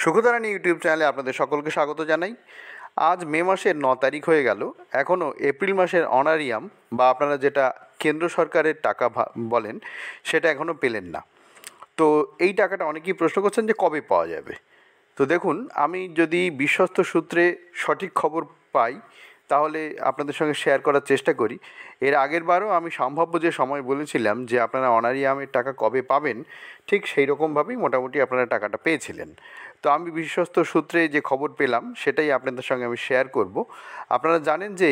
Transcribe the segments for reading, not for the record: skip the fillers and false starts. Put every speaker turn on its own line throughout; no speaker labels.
সুখতারানী YouTube চ্যানেলে আপনাদের সকলকে স্বাগত জানাই। আজ মে মাসের 9 তারিখ হয়ে গেল, এখনও এপ্রিল মাসের অনারিয়াম বা আপনারা যেটা কেন্দ্র সরকারের টাকা বলেন সেটা এখনও পেলেন না। তো এই টাকাটা অনেকেই প্রশ্ন করছেন যে কবে পাওয়া যাবে। তো দেখুন, আমি যদি বিশ্বস্ত সূত্রে সঠিক খবর পাই তাহলে আপনাদের সঙ্গে শেয়ার করার চেষ্টা করি। এর আগের বারও আমি সম্ভাব্য যে সময় বলেছিলাম যে আপনারা অনারিয়ামের টাকা কবে পাবেন, ঠিক সেই রকমভাবেই মোটামুটি আপনারা টাকাটা পেয়েছিলেন। তো আমি বিশ্বস্ত সূত্রে যে খবর পেলাম সেটাই আপনাদের সঙ্গে আমি শেয়ার করব। আপনারা জানেন যে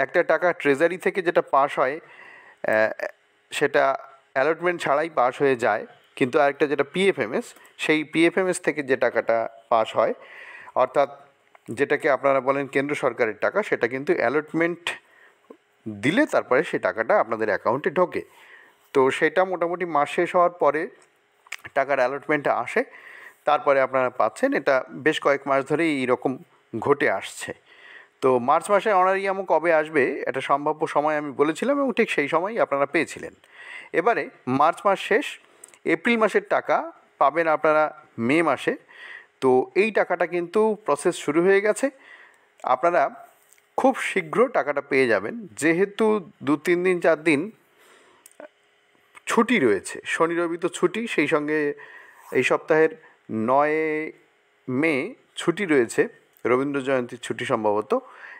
একটা টাকা ট্রেজারি থেকে যেটা পাস হয় সেটা অ্যালটমেন্ট ছাড়াই পাস হয়ে যায়, কিন্তু আরেকটা যেটা পিএফএমএস, সেই পিএফএমএস থেকে যে টাকাটা পাস হয়, অর্থাৎ যেটাকে আপনারা বলেন কেন্দ্র সরকারের টাকা, সেটা কিন্তু অ্যালটমেন্ট দিলে তারপরে সেই টাকাটা আপনাদের অ্যাকাউন্টে ঢোকে। তো সেটা মোটামুটি মাস শেষ হওয়ার পরে টাকার অ্যালটমেন্টটা আসে, তারপরে আপনারা পাচ্ছেন। এটা বেশ কয়েক মাস ধরেই এইরকম ঘটে আসছে। তো মার্চ মাসে অনারিয়ামও কবে আসবে এটা সম্ভাব্য সময় আমি বলেছিলাম এবং ঠিক সেই সময়ই আপনারা পেয়েছিলেন। এবারে মার্চ মাস শেষ, এপ্রিল মাসের টাকা পাবেন আপনারা মে মাসে। তো এই টাকাটা কিন্তু প্রসেস শুরু হয়ে গেছে, আপনারা খুব শীঘ্র টাকাটা পেয়ে যাবেন। যেহেতু 2-3 দিন 4 দিন ছুটি রয়েছে, শনি রবি তো ছুটি, সেই সঙ্গে এই সপ্তাহের 9 মে ছুটি রয়েছে, রবীন্দ্র জয়ন্তীর ছুটি সম্ভবত,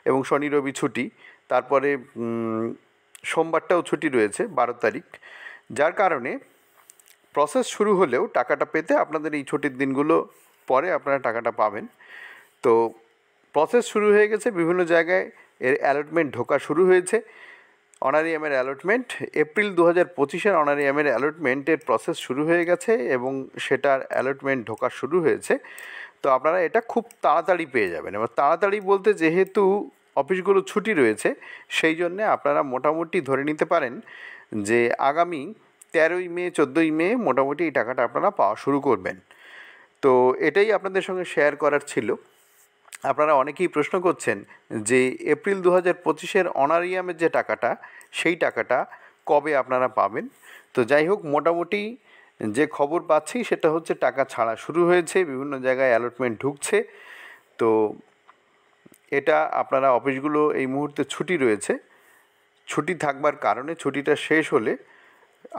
এবং শনি রবি ছুটি, তারপরে সোমবারটাও ছুটি রয়েছে 12 তারিখ। যার কারণে প্রসেস শুরু হলেও টাকাটা পেতে আপনাদের এই ছুটির দিনগুলো পরে আপনারা টাকাটা পাবেন। তো প্রসেস শুরু হয়ে গেছে, বিভিন্ন জায়গায় এর অ্যালটমেন্ট ঢোকা শুরু হয়েছে। অনারিয়ামের অ্যালটমেন্ট এপ্রিল 2025-এর অনারিয়ামের অ্যালটমেন্টের প্রসেস শুরু হয়ে গেছে এবং সেটার অ্যালটমেন্ট ঢোকা শুরু হয়েছে। তো আপনারা এটা খুব তাড়াতাড়ি পেয়ে যাবেন। এবার তাড়াতাড়ি বলতে, যেহেতু অফিসগুলো ছুটি রয়েছে, সেই জন্যে আপনারা মোটামুটি ধরে নিতে পারেন যে আগামী 13ই মে 14ই মে মোটামুটি এই টাকাটা আপনারা পাওয়া শুরু করবেন। তো এটাই আপনাদের সঙ্গে শেয়ার করার ছিল। আপনারা অনেকেই প্রশ্ন করছেন যে এপ্রিল 2025-এর অনারিয়ামের যে টাকাটা, সেই টাকাটা কবে আপনারা পাবেন। তো যাই হোক, মোটামুটি যে খবর পাচ্ছি সেটা হচ্ছে টাকা ছাড়া শুরু হয়েছে, বিভিন্ন জায়গায় অ্যালটমেন্ট ঢুকছে। তো এটা আপনারা, অফিসগুলো এই মুহূর্তে ছুটি রয়েছে, ছুটি থাকবার কারণে ছুটিটা শেষ হলে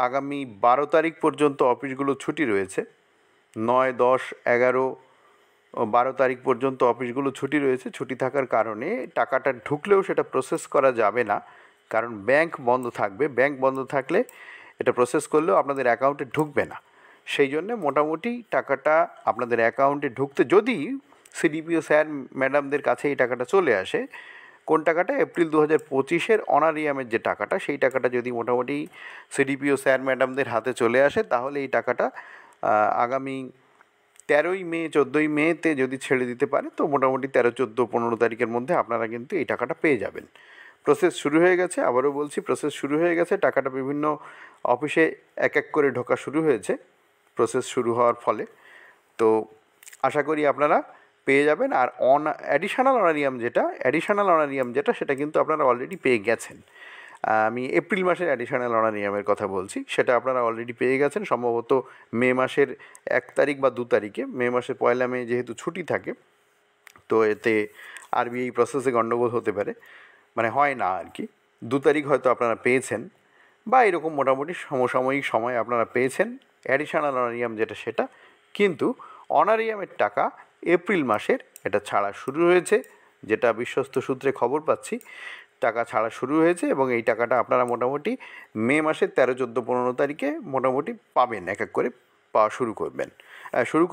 আগামী 12 তারিখ পর্যন্ত অফিসগুলো ছুটি রয়েছে। 9, 10, 11, 12 তারিখ পর্যন্ত অফিসগুলো ছুটি রয়েছে। ছুটি থাকার কারণে টাকাটা ঢুকলেও সেটা প্রসেস করা যাবে না, কারণ ব্যাংক বন্ধ থাকবে। ব্যাংক বন্ধ থাকলে এটা প্রসেস করলেও আপনাদের অ্যাকাউন্টে ঢুকবে না। সেই জন্যে মোটামুটি টাকাটা আপনাদের অ্যাকাউন্টে ঢুকতে, যদি সিডিপিও স্যার ম্যাডামদের কাছে এই টাকাটা চলে আসে, কোন টাকাটা, এপ্রিল 2025-এর অনারিয়ামের যে টাকাটা, সেই টাকাটা যদি মোটামুটি সিডিপিও স্যার ম্যাডামদের হাতে চলে আসে, তাহলে এই টাকাটা আগামী 13ই মে 14ই মেতে যদি ছেড়ে দিতে পারে, তো মোটামুটি 13, 14, 15 তারিখের মধ্যে আপনারা কিন্তু এই টাকাটা পেয়ে যাবেন। প্রসেস শুরু হয়ে গেছে, আবারও বলছি, প্রসেস শুরু হয়ে গেছে। টাকাটা বিভিন্ন অফিসে এক এক করে ঢোকা শুরু হয়েছে প্রসেস শুরু হওয়ার ফলে। তো আশা করি আপনারা পেয়ে যাবেন। আর অ্যাডিশনাল অনারিয়াম যেটা সেটা কিন্তু আপনারা অলরেডি পেয়ে গেছেন। আমি এপ্রিল মাসের অ্যাডিশনাল অনারিয়ামের কথা বলছি, সেটা আপনারা অলরেডি পেয়ে গেছেন সম্ভবত মে মাসের 1 তারিখ বা 2 তারিখে। মে মাসের 1 মে যেহেতু ছুটি থাকে, তো এতে আরবিআই প্রসেসে গণ্ডগোল হতে পারে, মানে হয় না আর কি। 2 তারিখ হয়তো আপনারা পেয়েছেন, বা এরকম মোটামুটি সমসাময়িক সময় আপনারা পেয়েছেন অ্যাডিশনাল অনারিয়াম যেটা সেটা। কিন্তু অনারিয়ামের টাকা এপ্রিল মাসের এটা ছাড়া শুরু হয়েছে, যেটা বিশ্বস্ত সূত্রে খবর পাচ্ছি। টাকা ছাড়া শুরু হয়েছে এবং এই টাকাটা আপনারা মোটামুটি মে মাসের 13, 14, 15 তারিখে মোটামুটি পাবেন, এক এক করে পাওয়া শুরু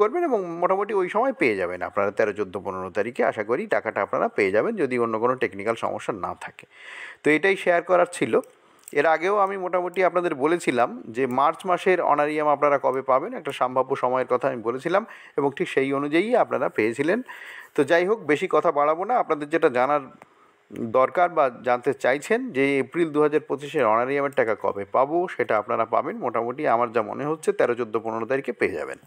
করবেন এবং মোটামুটি ওই সময় পেয়ে যাবেন আপনারা। 13, 14, 15 তারিখে আশা করি টাকাটা আপনারা পেয়ে যাবেন, যদি অন্য কোনো টেকনিক্যাল সমস্যা না থাকে। তো এটাই শেয়ার করার ছিল। এর আগেও আমি মোটামুটি আপনাদের বলেছিলাম যে মার্চ মাসের অনারিয়াম আপনারা কবে পাবেন, একটা সম্ভাব্য সময়ের কথা আমি বলেছিলাম এবং ঠিক সেই অনুযায়ী আপনারা পেয়েছিলেন। তো যাই হোক, বেশি কথা বাড়াবো না। আপনাদের যেটা জানার দরকার বা জানতে চাইছেন যে এপ্রিল 2025-এর অনারিয়ামের টাকা কবে পাবো, সেটা আপনারা পাবেন মোটামুটি, আমার যা মনে হচ্ছে 13, 14, 15 তারিখে পেয়ে যাবেন।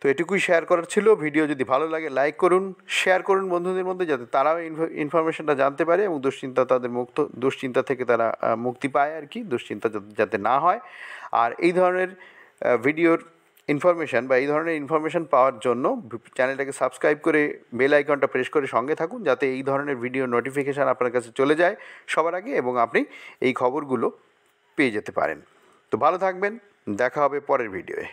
তো এটুকুই শেয়ার করার ছিল। ভিডিও যদি ভালো লাগে লাইক করুন, শেয়ার করুন বন্ধুদের মধ্যে, যাতে তারাও ইনফরমেশনটা জানতে পারে এবং দুশ্চিন্তা থেকে তারা মুক্তি পায় আর কি, দুশ্চিন্তা যাতে না হয়। আর এই ধরনের ভিডিওর ইনফরমেশান বা এই ধরনের ইনফরমেশান পাওয়ার জন্য চ্যানেলটাকে সাবস্ক্রাইব করে বেল আইকনটা প্রেস করে সঙ্গে থাকুন, যাতে এই ধরনের ভিডিও নোটিফিকেশান আপনার কাছে চলে যায় সবার আগে এবং আপনি এই খবরগুলো পেয়ে যেতে পারেন। তো ভালো থাকবেন, দেখা হবে পরের ভিডিওয়ে।